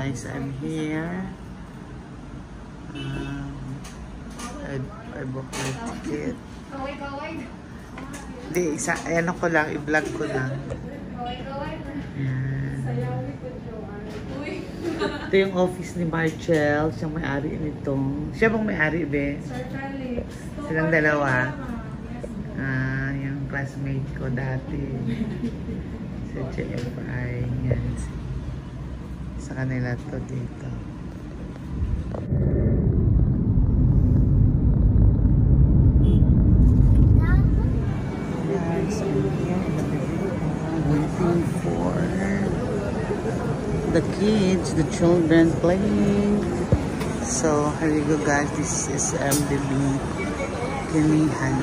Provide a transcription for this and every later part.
guys, I'm here. I booked my ticket. Hindi, ayan ako lang, i-vlog ko lang. Ito yung office ni Marcel. Siyang may-ari nitong. Siya bang may-ari, be? Silang dalawa. Yung classmate ko dati. Sa JFI. Yan. Sa kanila to dito. Guys, I'm here in the waiting for the kids, the children playing. So here you go guys, this is MDB Kinihan.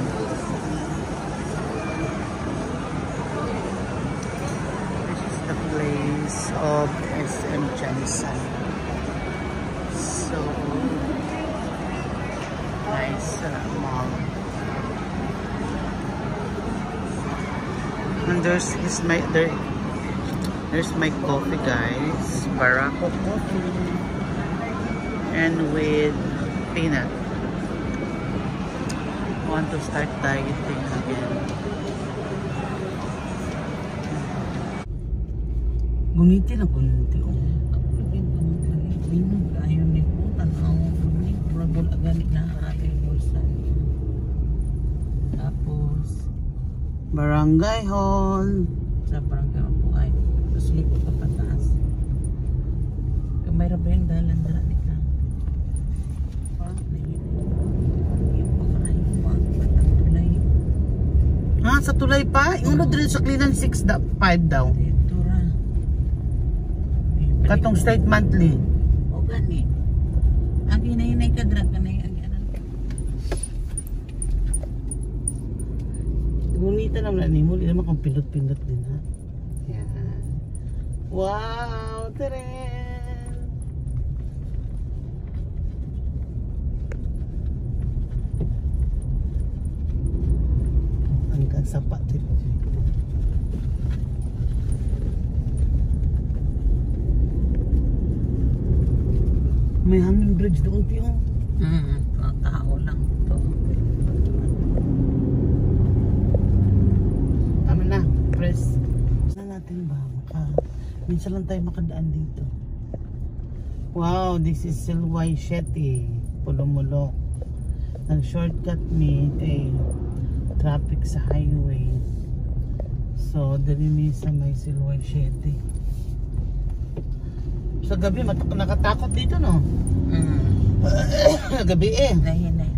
This is the place of SM Jensen. So nice mall. And there's my coffee guys, Barako coffee and with peanut. I want to start dieting again. Guniti na guniti oh. Minum ayaw ni po tanaw gunit probol agani na ay bulsa. Tapos Barangay Hall. Sa barangay po ay sleep pa pataas. Kamay ra ba yung dalan dara ni ka? Sa tulay pa? Yung ano sa Cleanan 6, 5 daw. Dito ra. Katong state monthly. O gani. Ang hinay-hinay ka dra kanay ang yanan. Gunita naman ni mo, di naman kung pindot-pindot din ha. Yan. Wow, teren! Hanggang sapat din. May hanging bridge doon tiyo. Tao lang to. Tama na, press. Saan natin ba? Minsan lang tayo makadaan dito. Wow, this is Silway Shetty. Pulumulok. Nag-shortcut me traffic sa highway. So, dali mi sa may Silway Shetty. Sa gabi, nakatakot dito, no? Gabi Hinay-hinay.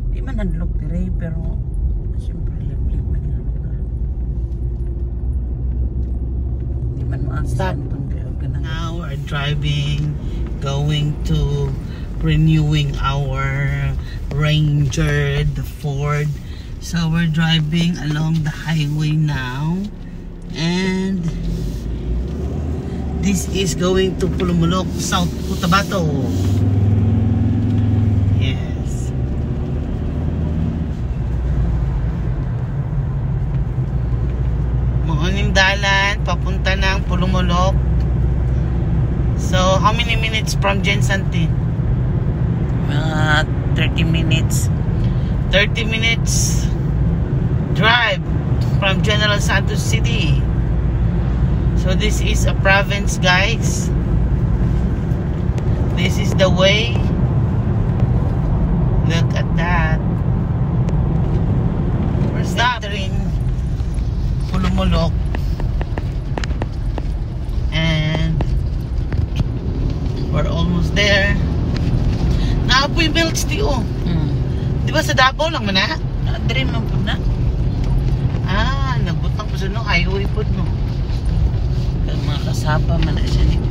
Di man nandlok dire pero siyempre liblib man yung lugar. Di man Stop. maaksan. Now we're driving, going to renewing our Ranger, the Ford. So we're driving along the highway now, and this is going to Pulumulok, South Cotabato. Yes. Maoning dalan papunta ng Pulumulok. So how many minutes from Jensanti? 30 minutes. 30 minutes drive from General Santos City. So this is a province, guys. This is the way. Look at that. We're entering Pulumulok, and we're almost there. Naapoy Mills di oh. Di ba sa Davao lang man na? Dream man po na. Nagbutang po sa no highway po no. Kaya mga kasapa man na siya dito.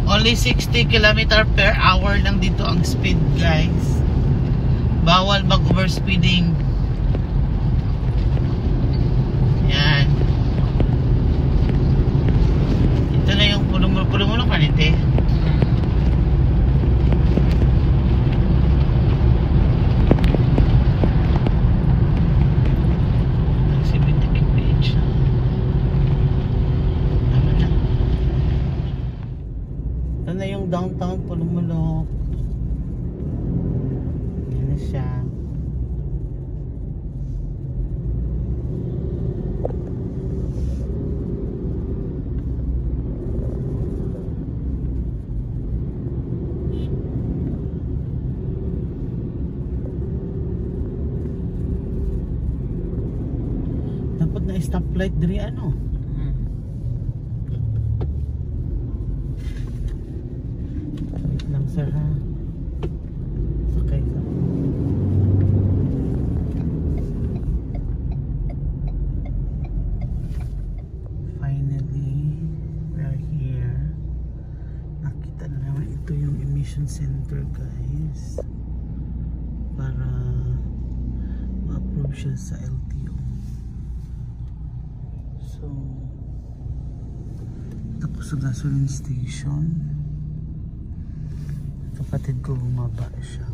Only 60 km/h lang dito ang speed, guys. Bawal mag-overspeeding. Yan. Ito na yung pulumulok kanite. Exhibit page. Dapat na stoplight diri ano. Wait lang sir ha. Sakay ka. Finally, we are here. Nakita na naman ito yung emission center guys. Para ma-approve siya sa LTO. So, tapos sa gasoline station, kapatid ko bumaba siya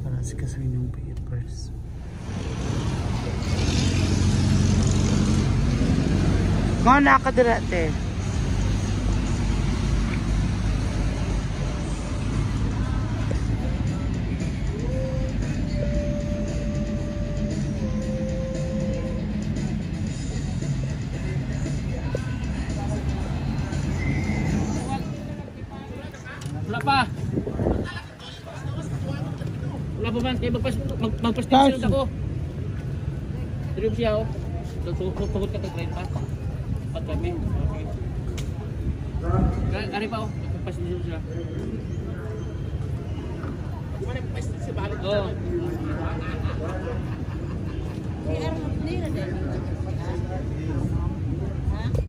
para sikasuin yung papers. Kung nakadirate wala pa. Wala pa man. Kaya magpas-station ako. Trip siya oh. Tugod ka kag 30. Pat kami. Okay. Kari pa oh. Magpas-station siya. Di ba nagpas-station si Balik? Oo.